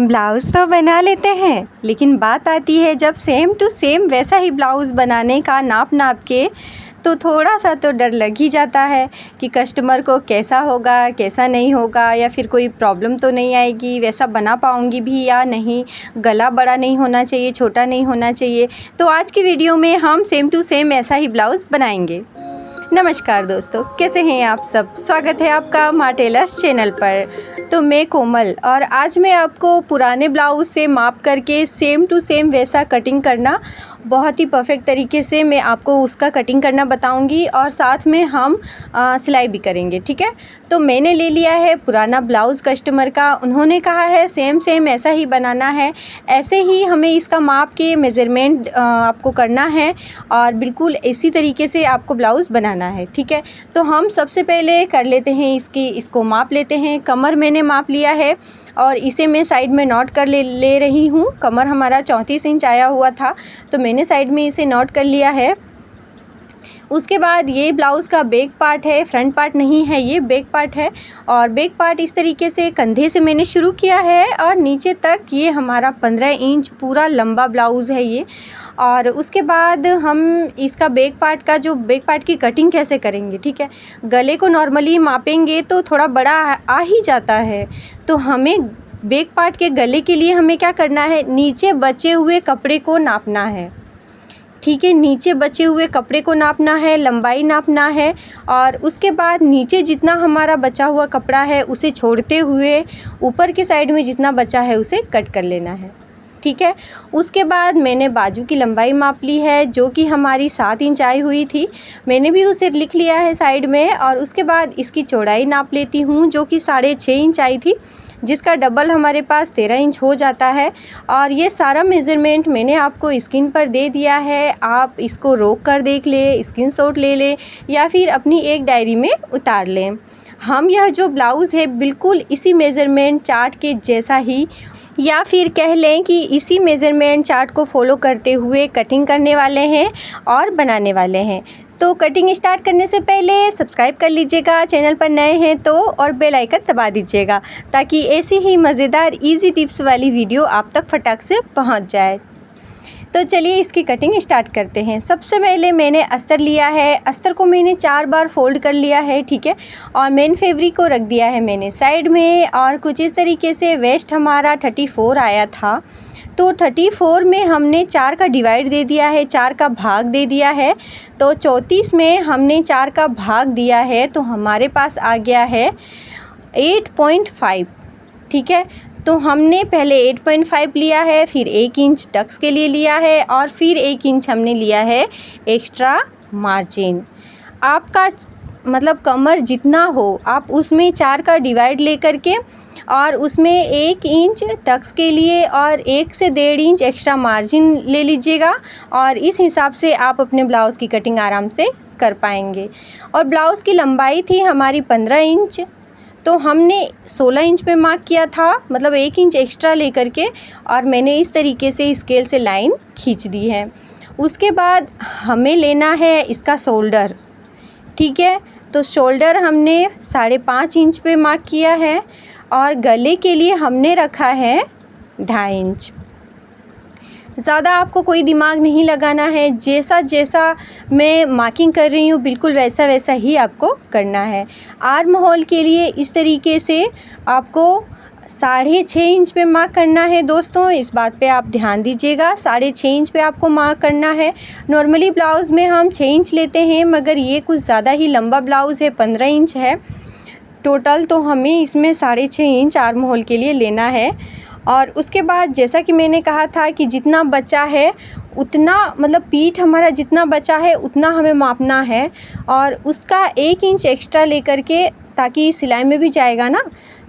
Blouse तो बना लेते हैं, लेकिन बात आती है जब सेम टू सेम वैसा ही ब्लाउज़ बनाने का नाप के, तो थोड़ा सा तो डर लग ही जाता है कि कस्टमर को कैसा होगा, कैसा नहीं होगा, या फिर कोई प्रॉब्लम तो नहीं आएगी, वैसा बना पाऊँगी भी या नहीं, गला बड़ा नहीं होना चाहिए, छोटा नहीं होना चाहिए। तो आज की वीडियो में हम सेम टू सेम ऐसा ही ब्लाउज़ बनाएंगे। नमस्कार दोस्तों, कैसे हैं आप सब। स्वागत है आपका माँ टेलर्स चैनल पर। तो मैं कोमल, और आज मैं आपको पुराने ब्लाउज़ से माप करके सेम टू सेम वैसा कटिंग करना, बहुत ही परफेक्ट तरीके से मैं आपको उसका कटिंग करना बताऊंगी, और साथ में हम सिलाई भी करेंगे, ठीक है। तो मैंने ले लिया है पुराना ब्लाउज़ कस्टमर का, उन्होंने कहा है सेम ऐसा ही बनाना है, ऐसे ही हमें इसका माप के मेज़रमेंट आपको करना है और बिल्कुल इसी तरीके से आपको ब्लाउज़ बनाना है, ठीक है। तो हम सबसे पहले कर लेते हैं इसको माप लेते हैं। कमर मैंने माप लिया है और इसे मैं साइड में नोट कर ले रही हूँ। कमर हमारा 34 इंच आया हुआ था, तो मैंने साइड में इसे नोट कर लिया है। उसके बाद ये ब्लाउज़ का बैक पार्ट है, फ्रंट पार्ट नहीं है, ये बैक पार्ट है। और बैक पार्ट इस तरीके से कंधे से मैंने शुरू किया है और नीचे तक ये हमारा 15 इंच पूरा लंबा ब्लाउज़ है ये। और उसके बाद हम इसका बैक पार्ट की कटिंग कैसे करेंगे, ठीक है। गले को नॉर्मली मापेंगे तो थोड़ा बड़ा आ ही जाता है, तो हमें बैक पार्ट के गले के लिए हमें क्या करना है, नीचे बचे हुए कपड़े को नापना है, ठीक है। नीचे बचे हुए कपड़े को नापना है, लंबाई नापना है, और उसके बाद नीचे जितना हमारा बचा हुआ कपड़ा है उसे छोड़ते हुए ऊपर की साइड में जितना बचा है उसे कट कर लेना है, ठीक है। उसके बाद मैंने बाजू की लंबाई माप ली है, जो कि हमारी 7 इंच आई हुई थी, मैंने भी उसे लिख लिया है साइड में। और उसके बाद इसकी चौड़ाई नाप लेती हूँ, जो कि 6.5 इंच आई थी, जिसका डबल हमारे पास 13 इंच हो जाता है। और ये सारा मेज़रमेंट मैंने आपको स्क्रीन पर दे दिया है, आप इसको रोक कर देख लें, स्क्रीनशॉट ले लें, या फिर अपनी एक डायरी में उतार लें। हम यह जो ब्लाउज़ है बिल्कुल इसी मेज़रमेंट चार्ट के जैसा ही, या फिर कह लें कि इसी मेज़रमेंट चार्ट को फॉलो करते हुए कटिंग करने वाले हैं और बनाने वाले हैं। तो कटिंग स्टार्ट करने से पहले सब्सक्राइब कर लीजिएगा, चैनल पर नए हैं तो, और बेल आइकन दबा दीजिएगा, ताकि ऐसी ही मज़ेदार इजी टिप्स वाली वीडियो आप तक फटाक से पहुंच जाए। तो चलिए इसकी कटिंग स्टार्ट करते हैं। सबसे पहले मैंने अस्तर लिया है, अस्तर को मैंने 4 बार फोल्ड कर लिया है, ठीक है। और मेन फैब्रिक को रख दिया है मैंने साइड में, और कुछ इस तरीके से वेस्ट हमारा 34 आया था, तो 34 में हमने 4 का डिवाइड दे दिया है, 4 का भाग दे दिया है। तो 34 में हमने 4 का भाग दिया है, तो हमारे पास आ गया है 8.5, ठीक है। तो हमने पहले 8.5 लिया है, फिर 1 इंच टक्स के लिए लिया है, और फिर 1 इंच हमने लिया है एक्स्ट्रा मार्जिन। आपका मतलब कमर जितना हो, आप उसमें 4 का डिवाइड ले करके, और उसमें 1 इंच टक्स के लिए और 1 से 1.5 इंच एक्स्ट्रा मार्जिन ले लीजिएगा, और इस हिसाब से आप अपने ब्लाउज़ की कटिंग आराम से कर पाएंगे। और ब्लाउज़ की लंबाई थी हमारी 15 इंच, तो हमने 16 इंच पे मार्क किया था, मतलब 1 इंच एक्स्ट्रा लेकर के, और मैंने इस तरीके से स्केल से लाइन खींच दी है। उसके बाद हमें लेना है इसका शोल्डर, ठीक है। तो शोल्डर हमने 5.5 इंच पे मार्क किया है, और गले के लिए हमने रखा है 2.5 इंच। ज़्यादा आपको कोई दिमाग नहीं लगाना है, जैसा मैं मार्किंग कर रही हूँ बिल्कुल वैसा ही आपको करना है। आर्म होल के लिए इस तरीके से आपको 6.5 इंच पे मार्क करना है दोस्तों, इस बात पे आप ध्यान दीजिएगा। 6.5 इंच पे आपको मार्क करना है। नॉर्मली ब्लाउज़ में हम 6 इंच लेते हैं, मगर ये कुछ ज़्यादा ही लंबा ब्लाउज़ है, 15 इंच है टोटल, तो हमें इसमें 6.5 इंच आर्म होल के लिए लेना है। और उसके बाद जैसा कि मैंने कहा था कि जितना बचा है उतना, मतलब पीठ हमारा जितना बचा है उतना हमें मापना है, और उसका 1 इंच एक्स्ट्रा लेकर के, ताकि सिलाई में भी जाएगा ना,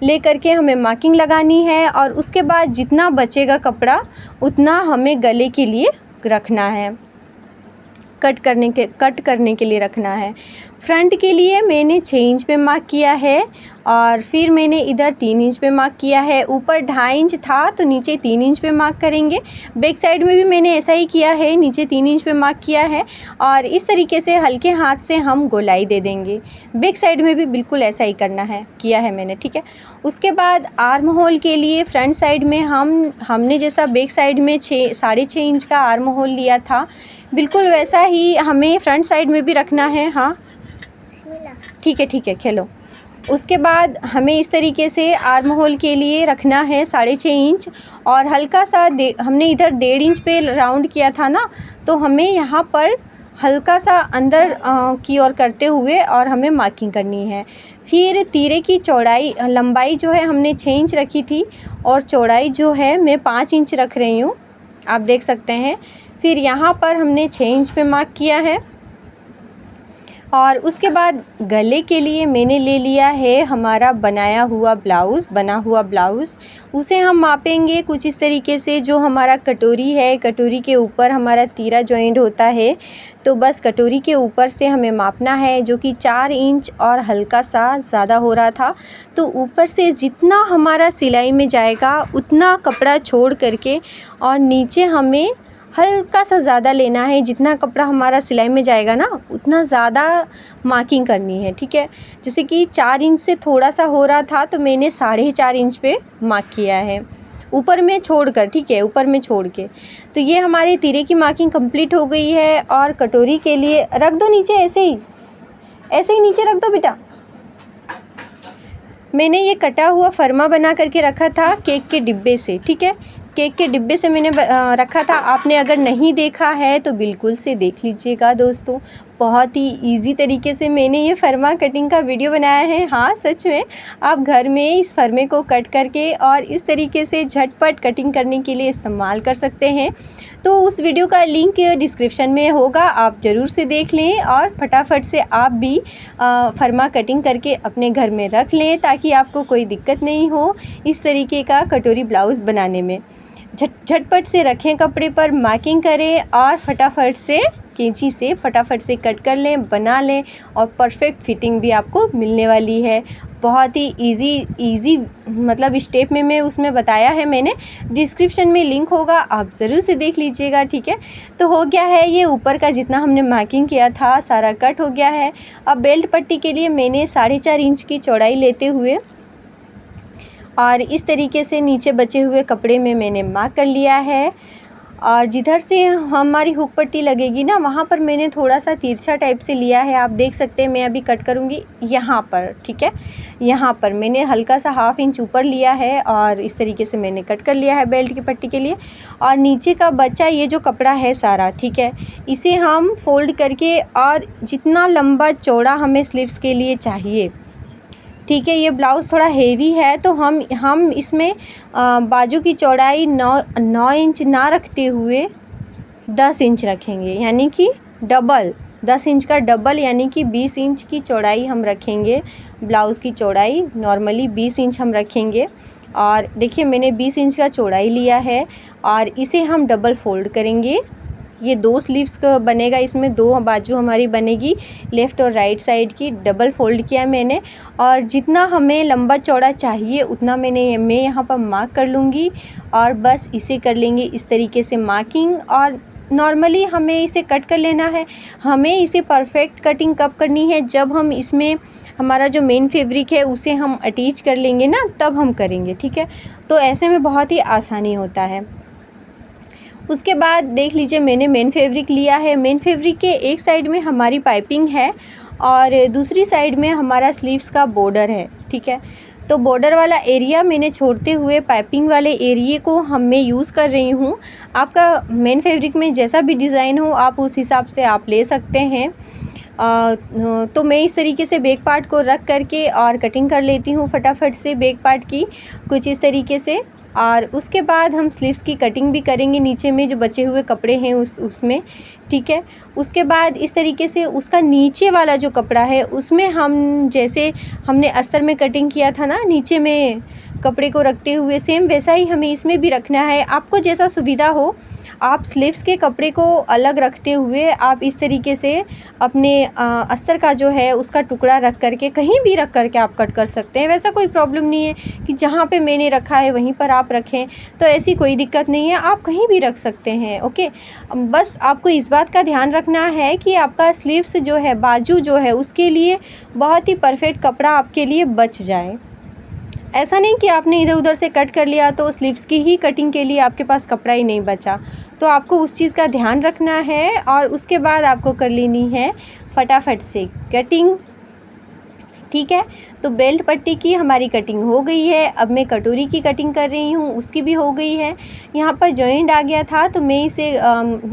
लेकर के हमें मार्किंग लगानी है। और उसके बाद जितना बचेगा कपड़ा उतना हमें गले के लिए रखना है, कट करने के लिए रखना है। फ्रंट के लिए मैंने 6 इंच पे मार्क किया है और फिर मैंने इधर 3 इंच पे मार्क किया है। ऊपर 2.5 इंच था तो नीचे 3 इंच पे मार्क करेंगे। बैक साइड में भी मैंने ऐसा ही किया है, नीचे 3 इंच पे मार्क किया है और इस तरीके से हल्के हाथ से हम गोलाई दे देंगे। बैक साइड में भी बिल्कुल ऐसा ही करना है, किया है मैंने, ठीक है। उसके बाद आर्म होल के लिए फ्रंट साइड में हमने जैसा बैक साइड में 6.5 इंच का आर्म होल लिया था, बिल्कुल वैसा ही हमें फ्रंट साइड में भी रखना है। हाँ ठीक है खेलो। उसके बाद हमें इस तरीके से आर्म होल के लिए रखना है 6.5 इंच और हल्का सा हमने इधर 1.5 इंच पे राउंड किया था ना, तो हमें यहाँ पर हल्का सा अंदर की ओर करते हुए और हमें मार्किंग करनी है। फिर तीरे की चौड़ाई लंबाई जो है हमने 6 इंच रखी थी और चौड़ाई जो है मैं 5 इंच रख रही हूँ, आप देख सकते हैं। फिर यहाँ पर हमने 6 इंच पे मार्क किया है और उसके बाद गले के लिए मैंने ले लिया है हमारा बना हुआ ब्लाउज़। उसे हम मापेंगे कुछ इस तरीके से। जो हमारा कटोरी है, कटोरी के ऊपर हमारा तीरा जॉइंट होता है, तो बस कटोरी के ऊपर से हमें मापना है, जो कि 4 इंच और हल्का सा ज़्यादा हो रहा था। तो ऊपर से जितना हमारा सिलाई में जाएगा उतना कपड़ा छोड़ करके और नीचे हमें हल्का सा ज़्यादा लेना है। जितना कपड़ा हमारा सिलाई में जाएगा ना उतना ज़्यादा मार्किंग करनी है, ठीक है। जैसे कि 4 इंच से थोड़ा सा हो रहा था तो मैंने 4.5 इंच पे मार्क किया है, ऊपर में छोड़ कर, ठीक है, ऊपर में छोड़ के। तो ये हमारे तीरे की मार्किंग कंप्लीट हो गई है। और कटोरी के लिए रख दो नीचे, ऐसे ही नीचे रख दो बेटा। मैंने ये कटा हुआ फरमा बना करके रखा था केक के डिब्बे से, ठीक है। केक के डिब्बे से मैंने रखा था। आपने अगर नहीं देखा है तो बिल्कुल से देख लीजिएगा दोस्तों। बहुत ही इजी तरीके से मैंने ये फरमा कटिंग का वीडियो बनाया है। हाँ सच में आप घर में इस फरमे को कट करके और इस तरीके से झटपट कटिंग करने के लिए इस्तेमाल कर सकते हैं। तो उस वीडियो का लिंक डिस्क्रिप्शन में होगा, आप ज़रूर से देख लें और फटाफट से आप भी फरमा कटिंग करके अपने घर में रख लें, ताकि आपको कोई दिक्कत नहीं हो इस तरीके का कटोरी ब्लाउज़ बनाने में। झटपट से रखें कपड़े पर, मार्किंग करें और फटाफट से कैंची से फटाफट से कट कर लें, बना लें और परफेक्ट फिटिंग भी आपको मिलने वाली है। बहुत ही इजी मतलब स्टेप में मैं उसमें बताया है मैंने। डिस्क्रिप्शन में लिंक होगा, आप ज़रूर से देख लीजिएगा, ठीक है। तो हो गया है ये ऊपर का जितना हमने मार्किंग किया था सारा कट हो गया है। अब बेल्ट पट्टी के लिए मैंने 4.5 इंच की चौड़ाई लेते हुए और इस तरीके से नीचे बचे हुए कपड़े में मैंने मार्क कर लिया है। और जिधर से हमारी हुक पट्टी लगेगी ना वहाँ पर मैंने थोड़ा सा तिरछा टाइप से लिया है, आप देख सकते हैं। मैं अभी कट करूँगी यहाँ पर, ठीक है। यहाँ पर मैंने हल्का सा 1/2 इंच ऊपर लिया है और इस तरीके से मैंने कट कर लिया है बेल्ट की पट्टी के लिए। और नीचे का बचा ये जो कपड़ा है सारा, ठीक है, इसे हम फोल्ड करके और जितना लंबा चौड़ा हमें स्लीव्स के लिए चाहिए, ठीक है। ये ब्लाउज़ थोड़ा हेवी है तो हम इसमें बाजू की चौड़ाई 9 इंच ना रखते हुए 10 इंच रखेंगे, यानी कि डबल 10 इंच का डबल, यानी कि 20 इंच की चौड़ाई हम रखेंगे। ब्लाउज़ की चौड़ाई नॉर्मली 20 इंच हम रखेंगे। और देखिए मैंने 20 इंच का चौड़ाई लिया है और इसे हम डबल फोल्ड करेंगे। ये 2 स्लीव्स का बनेगा, इसमें 2 बाजू हमारी बनेगी, लेफ़्ट और राइट साइड की। डबल फोल्ड किया मैंने और जितना हमें लंबा चौड़ा चाहिए उतना मैं यहाँ पर मार्क कर लूँगी और बस इसे कर लेंगे इस तरीके से मार्किंग। और नॉर्मली हमें इसे कट कर लेना है। हमें इसे परफेक्ट कटिंग कब करनी है, जब हम इसमें हमारा जो मेन फैब्रिक है उसे हम अटैच कर लेंगे ना, तब हम करेंगे, ठीक है। तो ऐसे में बहुत ही आसानी होता है। उसके बाद देख लीजिए मैंने मेन फैब्रिक लिया है। मेन फैब्रिक के एक साइड में हमारी पाइपिंग है और दूसरी साइड में हमारा स्लीव्स का बॉर्डर है, ठीक है। तो बॉर्डर वाला एरिया मैंने छोड़ते हुए पाइपिंग वाले एरिए को मैं यूज़ कर रही हूँ। आपका मेन फैब्रिक में जैसा भी डिज़ाइन हो आप उस हिसाब से आप ले सकते हैं। तो मैं इस तरीके से बैक पार्ट को रख करके और कटिंग कर लेती हूँ फटाफट से बैक पार्ट की, कुछ इस तरीके से। और उसके बाद हम स्लीव्स की कटिंग भी करेंगे नीचे में जो बचे हुए कपड़े हैं उसमें, ठीक है। उसके बाद इस तरीके से उसका नीचे वाला जो कपड़ा है उसमें हम जैसे हमने अस्तर में कटिंग किया था ना नीचे में कपड़े को रखते हुए, सेम वैसा ही हमें इसमें भी रखना है। आपको जैसा सुविधा हो आप स्लीव्स के कपड़े को अलग रखते हुए आप इस तरीके से अपने अस्तर का जो है उसका टुकड़ा रख करके कहीं भी रख करके आप कट कर सकते हैं। वैसा कोई प्रॉब्लम नहीं है कि जहाँ पे मैंने रखा है वहीं पर आप रखें, तो ऐसी कोई दिक्कत नहीं है, आप कहीं भी रख सकते हैं। ओके, बस आपको इस बात का ध्यान रखना है कि आपका स्लीव्स जो है, बाजू जो है, उसके लिए बहुत ही परफेक्ट कपड़ा आपके लिए बच जाए। ऐसा नहीं कि आपने इधर उधर से कट कर लिया तो स्लीव्स की ही कटिंग के लिए आपके पास कपड़ा ही नहीं बचा। तो आपको उस चीज़ का ध्यान रखना है और उसके बाद आपको कर लेनी है फटाफट से कटिंग। ठीक है, तो बेल्ट पट्टी की हमारी कटिंग हो गई है। अब मैं कटोरी की कटिंग कर रही हूँ, उसकी भी हो गई है। यहाँ पर जॉइंट आ गया था तो मैं इसे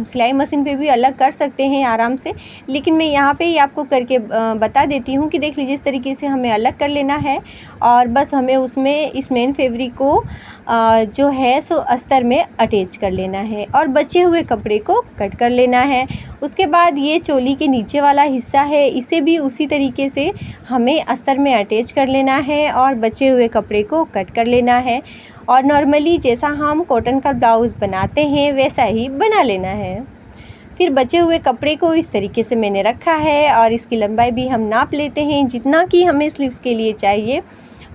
सिलाई मशीन पे भी अलग कर सकते हैं आराम से, लेकिन मैं यहाँ पे ही आपको करके बता देती हूँ कि देख लीजिए इस तरीके से हमें अलग कर लेना है और बस हमें उसमें इस मेन फैब्रिक को जो है सो अस्तर में अटैच कर लेना है और बचे हुए कपड़े को कट कर लेना है। उसके बाद ये चोली के नीचे वाला हिस्सा है, इसे भी उसी तरीके से हमें अस्तर में अटैच कर लेना है और बचे हुए कपड़े को कट कर लेना है और नॉर्मली जैसा हम कॉटन का ब्लाउज़ बनाते हैं वैसा ही बना लेना है। फिर बचे हुए कपड़े को इस तरीके से मैंने रखा है और इसकी लंबाई भी हम नाप लेते हैं, जितना कि हमें स्लीव्स के लिए चाहिए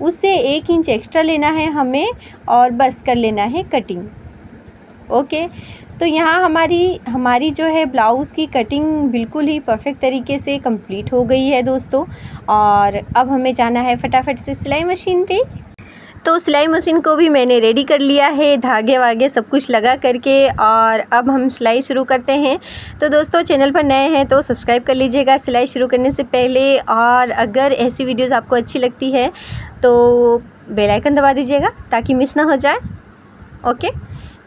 उससे 1 इंच एक्स्ट्रा लेना है हमें और बस कर लेना है कटिंग। ओके, तो यहाँ हमारी जो है ब्लाउज़ की कटिंग बिल्कुल ही परफेक्ट तरीके से कंप्लीट हो गई है दोस्तों। और अब हमें जाना है फटाफट से सिलाई मशीन पे। तो सिलाई मशीन को भी मैंने रेडी कर लिया है, धागे वागे सब कुछ लगा करके, और अब हम सिलाई शुरू करते हैं। तो दोस्तों चैनल पर नए हैं तो सब्सक्राइब कर लीजिएगा सिलाई शुरू करने से पहले, और अगर ऐसी वीडियोज़ आपको अच्छी लगती है तो बेल आइकन दबा दीजिएगा ताकि मिस ना हो जाए। ओके,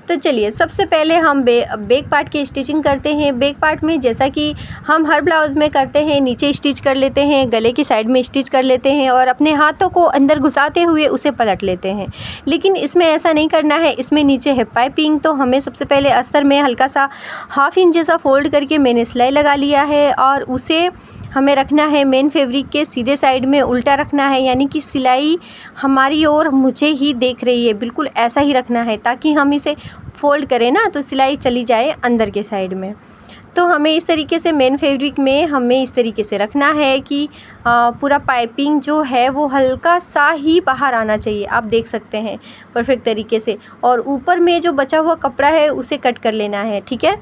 तो चलिए सबसे पहले हम बैक पार्ट की स्टिचिंग करते हैं। बैक पार्ट में जैसा कि हम हर ब्लाउज़ में करते हैं, नीचे स्टिच कर लेते हैं, गले की साइड में स्टिच कर लेते हैं और अपने हाथों को अंदर घुसाते हुए उसे पलट लेते हैं। लेकिन इसमें ऐसा नहीं करना है, इसमें नीचे है पाइपिंग। तो हमें सबसे पहले अस्तर में हल्का सा 1/2 इंच जैसा फोल्ड करके मैंने सिलाई लगा लिया है और उसे हमें रखना है मेन फैब्रिक के सीधे साइड में उल्टा रखना है, यानी कि सिलाई हमारी ओर मुझे ही देख रही है, बिल्कुल ऐसा ही रखना है ताकि हम इसे फ़ोल्ड करें ना तो सिलाई चली जाए अंदर के साइड में। तो हमें इस तरीके से मेन फैब्रिक में हमें इस तरीके से रखना है कि पूरा पाइपिंग जो है वो हल्का सा ही बाहर आना चाहिए, आप देख सकते हैं परफेक्ट तरीके से। और ऊपर में जो बचा हुआ कपड़ा है उसे कट कर लेना है, ठीक है।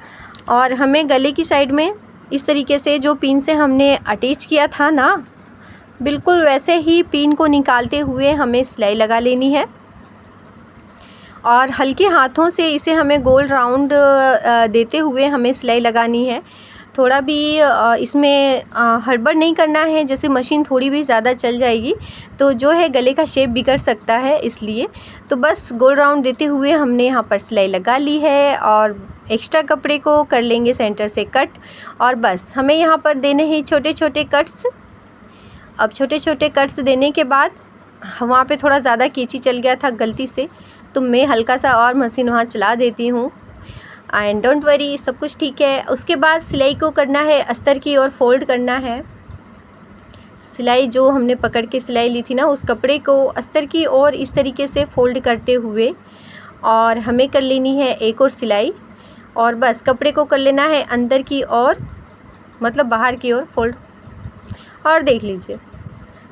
और हमें गले की साइड में इस तरीके से जो पिन से हमने अटैच किया था ना, बिल्कुल वैसे ही पिन को निकालते हुए हमें सिलाई लगा लेनी है और हल्के हाथों से इसे हमें गोल राउंड देते हुए हमें सिलाई लगानी है। थोड़ा भी इसमें हड़बड़ नहीं करना है, जैसे मशीन थोड़ी भी ज़्यादा चल जाएगी तो जो है गले का शेप बिगड़ सकता है, इसलिए तो बस गोल राउंड देते हुए हमने यहाँ पर सिलाई लगा ली है और एक्स्ट्रा कपड़े को कर लेंगे सेंटर से कट। और बस हमें यहाँ पर देने हैं छोटे छोटे कट्स। अब छोटे छोटे कट्स देने के बाद वहाँ पे थोड़ा ज़्यादा कैंची चल गया था गलती से, तो मैं हल्का सा और मशीन वहाँ चला देती हूँ एंड डोंट वरी, सब कुछ ठीक है। उसके बाद सिलाई को करना है अस्तर की ओर फोल्ड करना है। सिलाई जो हमने पकड़ के सिलाई ली थी ना, उस कपड़े को अस्तर की ओर इस तरीके से फोल्ड करते हुए और हमें कर लेनी है एक और सिलाई और बस कपड़े को कर लेना है अंदर की ओर, मतलब बाहर की ओर फोल्ड। और देख लीजिए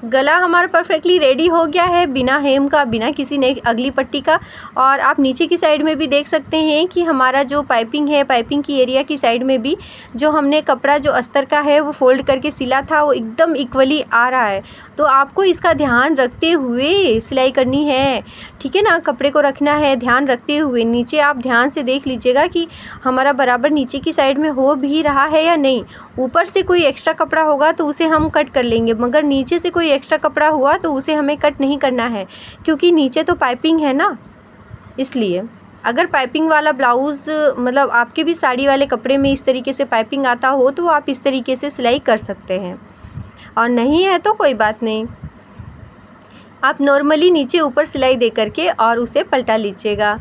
गला हमारा परफेक्टली रेडी हो गया है, बिना हेम का, बिना किसी ने अगली पट्टी का। और आप नीचे की साइड में भी देख सकते हैं कि हमारा जो पाइपिंग है, पाइपिंग की एरिया की साइड में भी जो हमने कपड़ा जो अस्तर का है वो फोल्ड करके सिला था वो एकदम इक्वली आ रहा है। तो आपको इसका ध्यान रखते हुए सिलाई करनी है, ठीक है ना। कपड़े को रखना है ध्यान रखते हुए। नीचे आप ध्यान से देख लीजिएगा कि हमारा बराबर नीचे की साइड में हो भी रहा है या नहीं। ऊपर से कोई एक्स्ट्रा कपड़ा होगा तो उसे हम कट कर लेंगे, मगर नीचे से कोई एक्स्ट्रा कपड़ा हुआ तो उसे हमें कट नहीं करना है, क्योंकि नीचे तो पाइपिंग है ना, इसलिए। अगर पाइपिंग वाला ब्लाउज़, मतलब आपके भी साड़ी वाले कपड़े में इस तरीके से पाइपिंग आता हो तो आप इस तरीके से सिलाई कर सकते हैं, और नहीं है तो कोई बात नहीं, आप नॉर्मली नीचे ऊपर सिलाई दे करके और उसे पलटा लीजिएगा।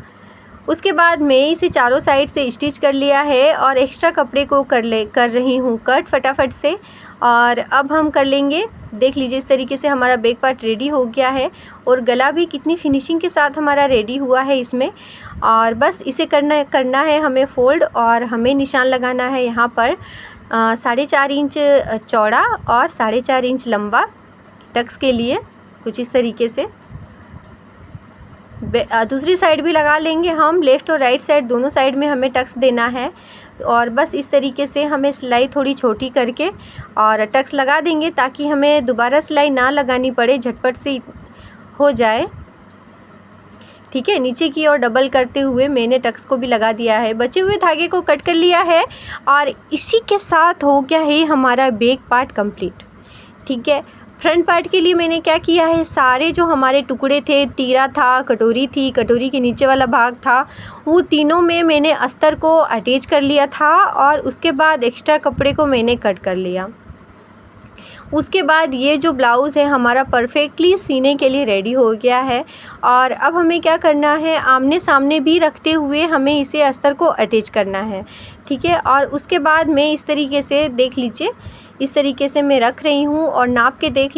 उसके बाद मैं इसे चारों साइड से स्टिच कर लिया है और एक्स्ट्रा कपड़े को कर रही हूँ कट फटाफट से। और अब हम कर लेंगे, देख लीजिए इस तरीके से हमारा बैक पार्ट रेडी हो गया है और गला भी कितनी फिनिशिंग के साथ हमारा रेडी हुआ है इसमें। और बस इसे करना है हमें फ़ोल्ड, और हमें निशान लगाना है यहाँ पर 4.5 इंच चौड़ा और 4.5 इंच लंबा टक्स के लिए, कुछ इस तरीके से। दूसरी साइड भी लगा लेंगे हम, लेफ़्ट और राइट साइड दोनों साइड में हमें टक्स देना है। और बस इस तरीके से हमें सिलाई थोड़ी छोटी करके और टक्स लगा देंगे ताकि हमें दोबारा सिलाई ना लगानी पड़े, झटपट से हो जाए। ठीक है, नीचे की ओर डबल करते हुए मैंने टक्स को भी लगा दिया है, बचे हुए धागे को कट कर लिया है और इसी के साथ हो गया है हमारा बैक पार्ट कंप्लीट। ठीक है, फ्रंट पार्ट के लिए मैंने क्या किया है, सारे जो हमारे टुकड़े थे, तीरा था, कटोरी थी, कटोरी के नीचे वाला भाग था, वो तीनों में मैंने अस्तर को अटैच कर लिया था और उसके बाद एक्स्ट्रा कपड़े को मैंने कट कर लिया। उसके बाद ये जो ब्लाउज़ है हमारा परफेक्टली सीने के लिए रेडी हो गया है। और अब हमें क्या करना है, आमने सामने भी रखते हुए हमें इसे अस्तर को अटैच करना है। ठीक है, और उसके बाद मैं इस तरीके से, देख लीजिए इस तरीके से मैं रख रही हूँ और नाप के देख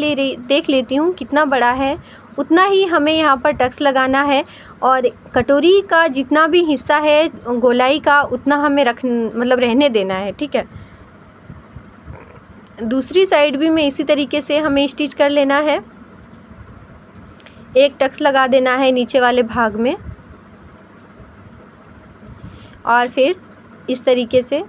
लेती हूँ कितना बड़ा है, उतना ही हमें यहाँ पर टक्स लगाना है। और कटोरी का जितना भी हिस्सा है गोलाई का, उतना हमें रहने देना है। ठीक है, दूसरी साइड भी मैं इसी तरीके से हमें स्टिच कर लेना है। एक टक्स लगा देना है नीचे वाले भाग में और फिर इस तरीके से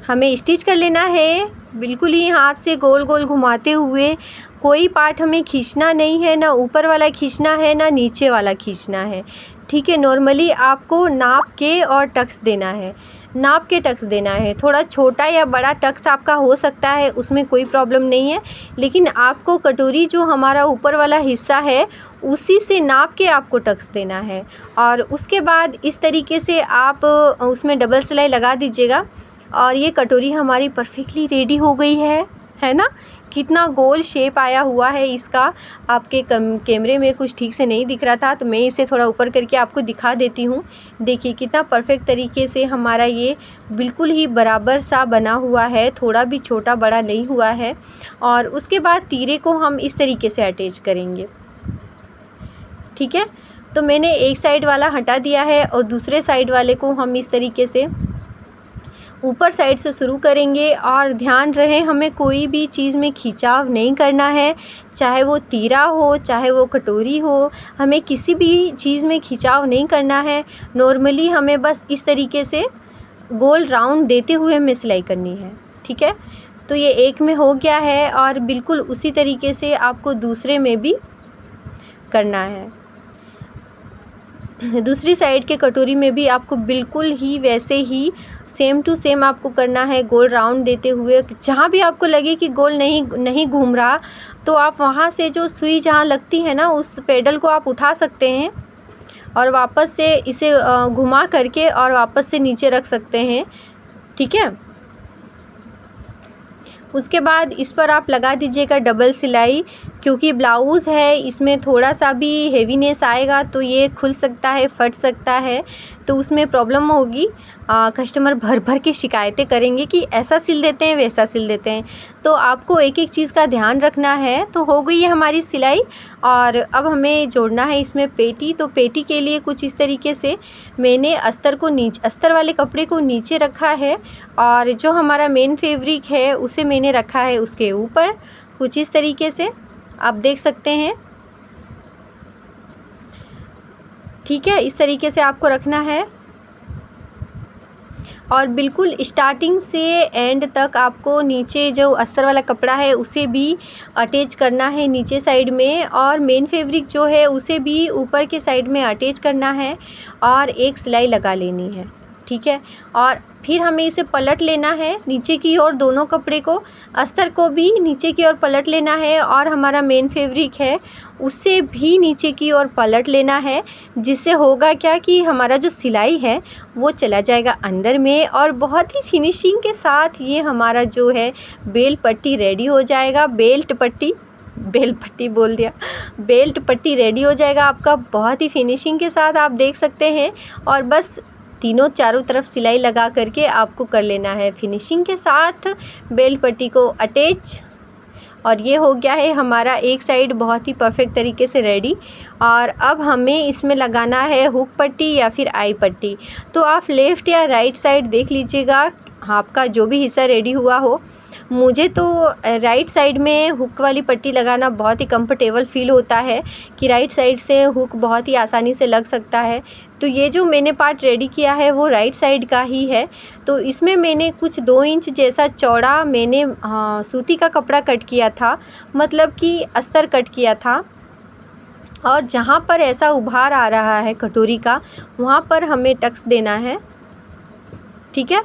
हमें स्टिच कर लेना है, बिल्कुल ही हाथ से गोल गोल घुमाते हुए। कोई पार्ट हमें खींचना नहीं है, ना ऊपर वाला खींचना है ना नीचे वाला खींचना है। ठीक है, नॉर्मली आपको नाप के और टक्स देना है, नाप के टक्स देना है। थोड़ा छोटा या बड़ा टक्स आपका हो सकता है, उसमें कोई प्रॉब्लम नहीं है, लेकिन आपको कटोरी जो हमारा ऊपर वाला हिस्सा है उसी से नाप के आपको टक्स देना है। और उसके बाद इस तरीके से आप उसमें डबल सिलाई लगा दीजिएगा। और ये कटोरी हमारी परफेक्टली रेडी हो गई है ना। कितना गोल शेप आया हुआ है इसका, आपके कैमरे में कुछ ठीक से नहीं दिख रहा था तो मैं इसे थोड़ा ऊपर करके आपको दिखा देती हूँ। देखिए कितना परफेक्ट तरीके से हमारा ये बिल्कुल ही बराबर सा बना हुआ है, थोड़ा भी छोटा बड़ा नहीं हुआ है। और उसके बाद तीरे को हम इस तरीके से अटैच करेंगे। ठीक है, तो मैंने एक साइड वाला हटा दिया है और दूसरे साइड वाले को हम इस तरीके से ऊपर साइड से शुरू करेंगे। और ध्यान रहे हमें कोई भी चीज़ में खिंचाव नहीं करना है, चाहे वो तीरा हो चाहे वो कटोरी हो, हमें किसी भी चीज़ में खिंचाव नहीं करना है। नॉर्मली हमें बस इस तरीके से गोल राउंड देते हुए हमें सिलाई करनी है। ठीक है, तो ये एक में हो गया है और बिल्कुल उसी तरीके से आपको दूसरे में भी करना है। दूसरी साइड के कटोरी में भी आपको बिल्कुल ही वैसे ही सेम टू सेम आपको करना है, गोल राउंड देते हुए। जहाँ भी आपको लगे कि गोल नहीं घूम रहा तो आप वहाँ से जो सुई जहाँ लगती है ना, उस पेडल को आप उठा सकते हैं और वापस से इसे घुमा करके और वापस से नीचे रख सकते हैं। ठीक है, उसके बाद इस पर आप लगा दीजिएगा डबल सिलाई, क्योंकि ब्लाउज़ है इसमें थोड़ा सा भी हेवीनेस आएगा तो ये खुल सकता है, फट सकता है, तो उसमें प्रॉब्लम होगी। कस्टमर भर भर के शिकायतें करेंगे कि ऐसा सिल देते हैं वैसा सिल देते हैं, तो आपको एक एक चीज़ का ध्यान रखना है। तो हो गई है हमारी सिलाई और अब हमें जोड़ना है इसमें पेटी। तो पेटी के लिए कुछ इस तरीके से मैंने अस्तर वाले कपड़े को नीचे रखा है और जो हमारा मेन फैब्रिक है उसे मैंने रखा है उसके ऊपर, कुछ इस तरीके से आप देख सकते हैं। ठीक है, इस तरीके से आपको रखना है और बिल्कुल स्टार्टिंग से एंड तक आपको नीचे जो अस्तर वाला कपड़ा है उसे भी अटैच करना है नीचे साइड में, और मेन फैब्रिक जो है उसे भी ऊपर के साइड में अटैच करना है और एक सिलाई लगा लेनी है। ठीक है, और फिर हमें इसे पलट लेना है नीचे की ओर, दोनों कपड़े को, अस्तर को भी नीचे की ओर पलट लेना है और हमारा मेन फैब्रिक है उससे भी नीचे की ओर पलट लेना है। जिससे होगा क्या कि हमारा जो सिलाई है वो चला जाएगा अंदर में और बहुत ही फिनिशिंग के साथ ये हमारा जो है बेल पट्टी रेडी हो जाएगा। बेल्ट पट्टी रेडी हो जाएगा आपका, बहुत ही फिनिशिंग के साथ आप देख सकते हैं। और बस तीनों चारों तरफ सिलाई लगा करके आपको कर लेना है फिनिशिंग के साथ बेल्ट पट्टी को अटैच। और ये हो गया है हमारा एक साइड बहुत ही परफेक्ट तरीके से रेडी। और अब हमें इसमें लगाना है हुक पट्टी या फिर आई पट्टी। तो आप लेफ़्ट या राइट साइड देख लीजिएगा, आपका जो भी हिस्सा रेडी हुआ हो। मुझे तो राइट साइड में हुक वाली पट्टी लगाना बहुत ही कंफर्टेबल फ़ील होता है कि राइट साइड से हुक बहुत ही आसानी से लग सकता है। तो ये जो मैंने पार्ट रेडी किया है वो राइट साइड का ही है। तो इसमें मैंने कुछ 2 इंच जैसा चौड़ा मैंने सूती का कपड़ा कट किया था, मतलब कि अस्तर कट किया था। और जहाँ पर ऐसा उभार आ रहा है कटोरी का, वहाँ पर हमें टक्स देना है। ठीक है,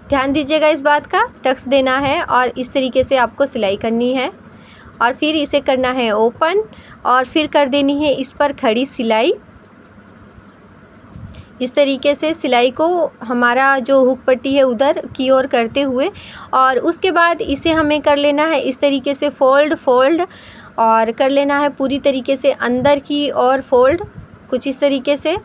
ध्यान दीजिएगा इस बात का, टक्स देना है और इस तरीके से आपको सिलाई करनी है। और फिर इसे करना है ओपन और फिर कर देनी है इस पर खड़ी सिलाई। इस तरीके से सिलाई को हमारा जो हुक पट्टी है उधर की ओर करते हुए, और उसके बाद इसे हमें कर लेना है इस तरीके से फोल्ड और कर लेना है पूरी तरीके से अंदर की ओर फोल्ड, कुछ इस तरीके से।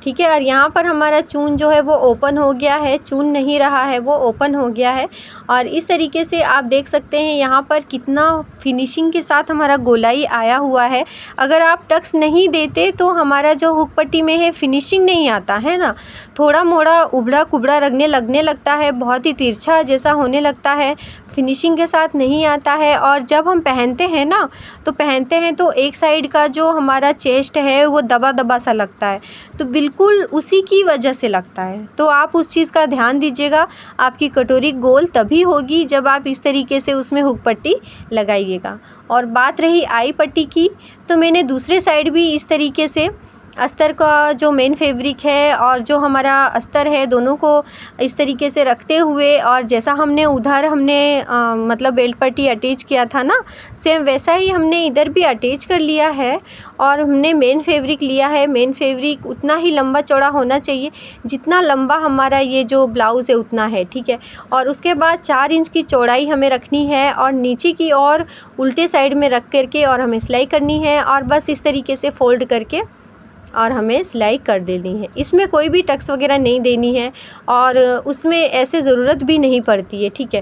ठीक है, और यहाँ पर हमारा चून जो है वो ओपन हो गया है, चून नहीं रहा है, वो ओपन हो गया है। और इस तरीके से आप देख सकते हैं यहाँ पर कितना फिनिशिंग के साथ हमारा गोलाई आया हुआ है। अगर आप टक्स नहीं देते तो हमारा जो हुक पट्टी में है फिनिशिंग नहीं आता है ना, थोड़ा मोड़ा उबड़ा कुबड़ा लगने लगता है, बहुत ही तिरछा जैसा होने लगता है, फिनिशिंग के साथ नहीं आता है। और जब हम पहनते हैं ना, तो पहनते हैं तो एक साइड का जो हमारा चेस्ट है वो दबा सा लगता है, तो बिल्कुल उसी की वजह से लगता है। तो आप उस चीज़ का ध्यान दीजिएगा, आपकी कटोरी गोल तभी होगी जब आप इस तरीके से उसमें हुक पट्टी लगाइएगा। और बात रही आई पट्टी की, तो मैंने दूसरे साइड भी इस तरीके से अस्तर का जो मेन फैब्रिक है और जो हमारा अस्तर है, दोनों को इस तरीके से रखते हुए, और जैसा हमने उधर मतलब बेल्ट पट्टी अटैच किया था ना, सेम वैसा ही हमने इधर भी अटैच कर लिया है। और हमने मेन फैब्रिक लिया है, मेन फैब्रिक उतना ही लंबा चौड़ा होना चाहिए जितना लंबा हमारा ये जो ब्लाउज़ है उतना है। ठीक है, और उसके बाद 4 इंच की चौड़ाई हमें रखनी है और नीचे की ओर उल्टे साइड में रख करके और हमें सिलाई करनी है, और बस इस तरीके से फ़ोल्ड करके और हमें सिलाई कर देनी है। इसमें कोई भी टक्स वगैरह नहीं देनी है और उसमें ऐसे ज़रूरत भी नहीं पड़ती है। ठीक है,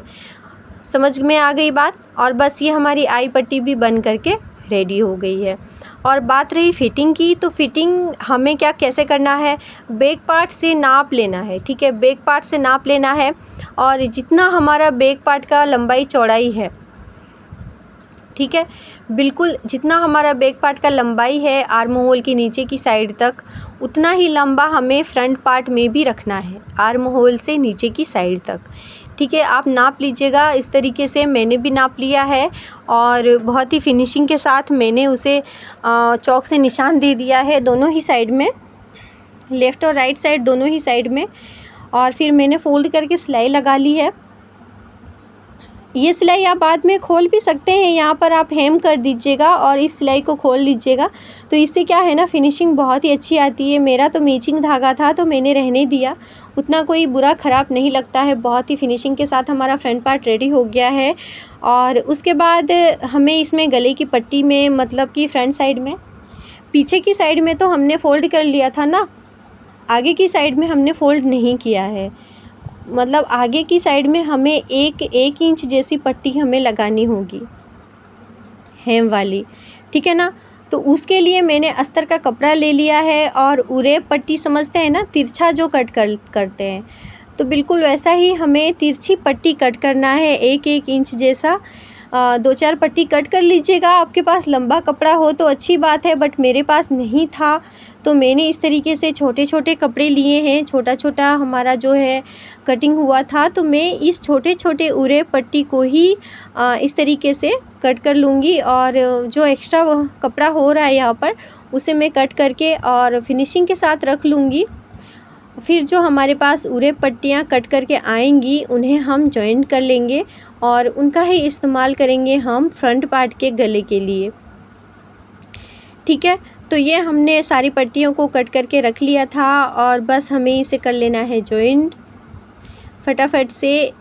समझ में आ गई बात। और बस ये हमारी आई पट्टी भी बन करके रेडी हो गई है। और बात रही फ़िटिंग की, तो फ़िटिंग हमें कैसे करना है, बैक पार्ट से नाप लेना है। ठीक है, बैक पार्ट से नाप लेना है, और जितना हमारा बैक पार्ट का लंबाई चौड़ाई है, ठीक है, बिल्कुल जितना हमारा बैक पार्ट का लंबाई है आर्म होल की नीचे की साइड तक, उतना ही लंबा हमें फ्रंट पार्ट में भी रखना है, आर्म होल से नीचे की साइड तक। ठीक है, आप नाप लीजिएगा इस तरीके से। मैंने भी नाप लिया है और बहुत ही फिनिशिंग के साथ मैंने उसे चौक से निशान दे दिया है दोनों ही साइड में, लेफ़्ट और राइट साइड दोनों ही साइड में। और फिर मैंने फ़ोल्ड करके सिलाई लगा ली है। ये सिलाई आप बाद में खोल भी सकते हैं, यहाँ पर आप हेम कर दीजिएगा और इस सिलाई को खोल लीजिएगा, तो इससे क्या है ना, फिनिशिंग बहुत ही अच्छी आती है। मेरा तो मैचिंग धागा था तो मैंने रहने दिया, उतना कोई बुरा ख़राब नहीं लगता है। बहुत ही फिनिशिंग के साथ हमारा फ्रंट पार्ट रेडी हो गया है। और उसके बाद हमें इसमें गले की पट्टी में, मतलब कि फ्रंट साइड में, पीछे की साइड में तो हमने फ़ोल्ड कर लिया था ना, आगे की साइड में हमने फ़ोल्ड नहीं किया है। मतलब आगे की साइड में हमें एक इंच जैसी पट्टी हमें लगानी होगी, हेम वाली। ठीक है ना, तो उसके लिए मैंने अस्तर का कपड़ा ले लिया है और उरे पट्टी समझते हैं ना, तिरछा जो करते हैं, तो बिल्कुल वैसा ही हमें तिरछी पट्टी कट करना है, एक इंच जैसा। 2-4 पट्टी कट कर लीजिएगा। आपके पास लंबा कपड़ा हो तो अच्छी बात है, बट मेरे पास नहीं था, तो मैंने इस तरीके से छोटे छोटे कपड़े लिए हैं। छोटा हमारा जो है कटिंग हुआ था, तो मैं इस छोटे छोटे उरे पट्टी को ही इस तरीके से कट कर लूँगी, और जो एक्स्ट्रा कपड़ा हो रहा है यहाँ पर उसे मैं कट करके और फिनिशिंग के साथ रख लूँगी। फिर जो हमारे पास उरे पट्टियाँ कट करके आएंगी उन्हें हम जॉइंट कर लेंगे और उनका ही इस्तेमाल करेंगे हम फ्रंट पार्ट के गले के लिए। ठीक है, तो ये हमने सारी पट्टियों को कट करके रख लिया था और बस हमें इसे कर लेना है जॉइंट फटाफट से।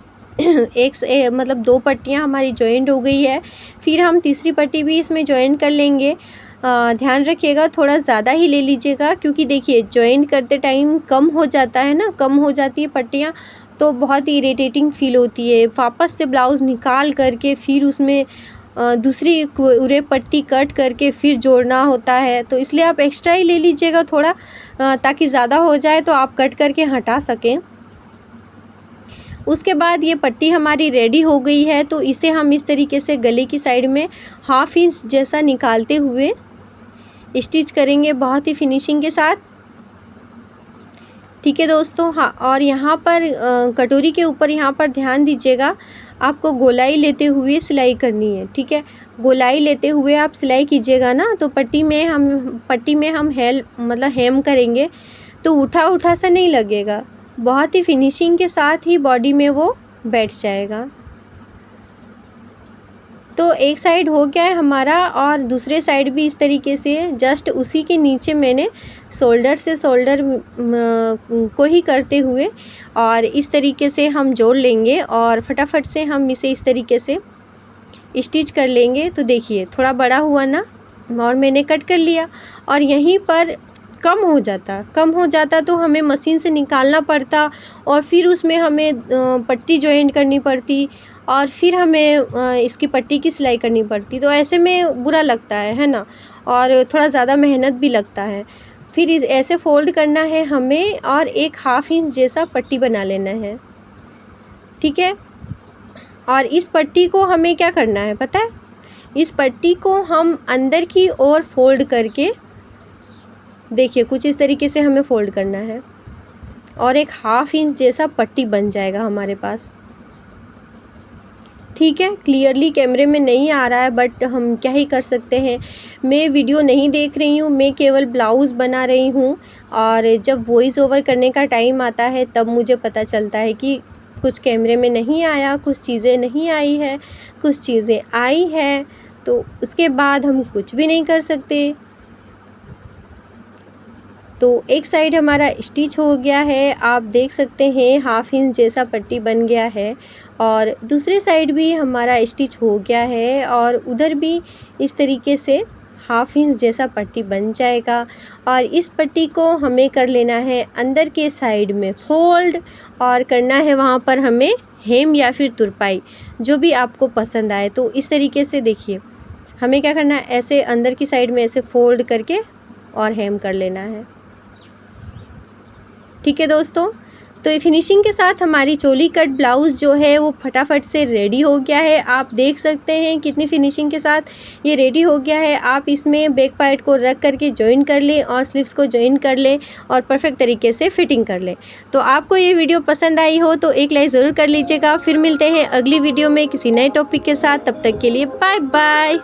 मतलब 2 पट्टियाँ हमारी जॉइंट हो गई है। फिर हम तीसरी पट्टी भी इसमें जॉइंट कर लेंगे। ध्यान रखिएगा, थोड़ा ज़्यादा ही ले लीजिएगा, क्योंकि देखिए जॉइंट करते टाइम कम हो जाता है ना, कम हो जाती है पट्टियाँ, तो बहुत इरिटेटिंग फ़ील होती है। वापस से ब्लाउज़ निकाल करके फिर उसमें दूसरी पूरे पट्टी कट करके फिर जोड़ना होता है, तो इसलिए आप एक्स्ट्रा ही ले लीजिएगा थोड़ा, ताकि ज़्यादा हो जाए तो आप कट करके हटा सकें। उसके बाद ये पट्टी हमारी रेडी हो गई है, तो इसे हम इस तरीके से गले की साइड में 1/2 इंच जैसा निकालते हुए स्टिच करेंगे बहुत ही फिनिशिंग के साथ। ठीक है दोस्तों। हाँ, और यहाँ पर कटोरी के ऊपर यहाँ पर ध्यान दीजिएगा, आपको गोलाई लेते हुए सिलाई करनी है। ठीक है, गोलाई लेते हुए आप सिलाई कीजिएगा ना, तो पट्टी में हम हेम करेंगे तो उठा उठा सा नहीं लगेगा, बहुत ही फिनिशिंग के साथ ही बॉडी में वो बैठ जाएगा। तो एक साइड हो गया है हमारा, और दूसरे साइड भी इस तरीके से जस्ट उसी के नीचे मैंने शोल्डर से शोल्डर को ही करते हुए और इस तरीके से हम जोड़ लेंगे और फटाफट से हम इसे इस तरीके से स्टिच कर लेंगे। तो देखिए थोड़ा बड़ा हुआ ना, और मैंने कट कर लिया, और यहीं पर कम हो जाता तो हमें मशीन से निकालना पड़ता और फिर उसमें हमें पट्टी जॉइंट करनी पड़ती और फिर हमें इसकी पट्टी की सिलाई करनी पड़ती, तो ऐसे में बुरा लगता है ना, और थोड़ा ज़्यादा मेहनत भी लगता है। फिर ऐसे फ़ोल्ड करना है हमें और एक 1/2 इंच जैसा पट्टी बना लेना है। ठीक है, और इस पट्टी को हमें क्या करना है पता है, इस पट्टी को हम अंदर की ओर फोल्ड करके, देखिए कुछ इस तरीके से हमें फ़ोल्ड करना है और एक 1/2 इंच जैसा पट्टी बन जाएगा हमारे पास। ठीक है, क्लियरली कैमरे में नहीं आ रहा है, बट हम क्या ही कर सकते हैं। मैं वीडियो नहीं देख रही हूँ, मैं केवल ब्लाउज़ बना रही हूँ, और जब वॉइस ओवर करने का टाइम आता है तब मुझे पता चलता है कि कुछ कैमरे में नहीं आया, कुछ चीज़ें नहीं आई है, कुछ चीज़ें आई है, तो उसके बाद हम कुछ भी नहीं कर सकते। तो एक साइड हमारा स्टिच हो गया है, आप देख सकते हैं 1/2 इंच जैसा पट्टी बन गया है, और दूसरे साइड भी हमारा स्टिच हो गया है और उधर भी इस तरीके से 1/2 इंच जैसा पट्टी बन जाएगा। और इस पट्टी को हमें कर लेना है अंदर के साइड में फोल्ड, और करना है वहाँ पर हमें हेम या फिर तुरपाई, जो भी आपको पसंद आए। तो इस तरीके से देखिए हमें क्या करना है, ऐसे अंदर की साइड में ऐसे फोल्ड करके और हेम कर लेना है। ठीक है दोस्तों, तो ये फिनिशिंग के साथ हमारी चोली कट ब्लाउज़ जो है वो फटाफट से रेडी हो गया है। आप देख सकते हैं कितनी फिनिशिंग के साथ ये रेडी हो गया है। आप इसमें बैक पार्ट को रख करके जॉइन कर लें और स्लीव्स को जॉइन कर लें और परफेक्ट तरीके से फिटिंग कर लें। तो आपको ये वीडियो पसंद आई हो तो एक लाइक ज़रूर कर लीजिएगा। फिर मिलते हैं अगली वीडियो में किसी नए टॉपिक के साथ, तब तक के लिए बाय बाय।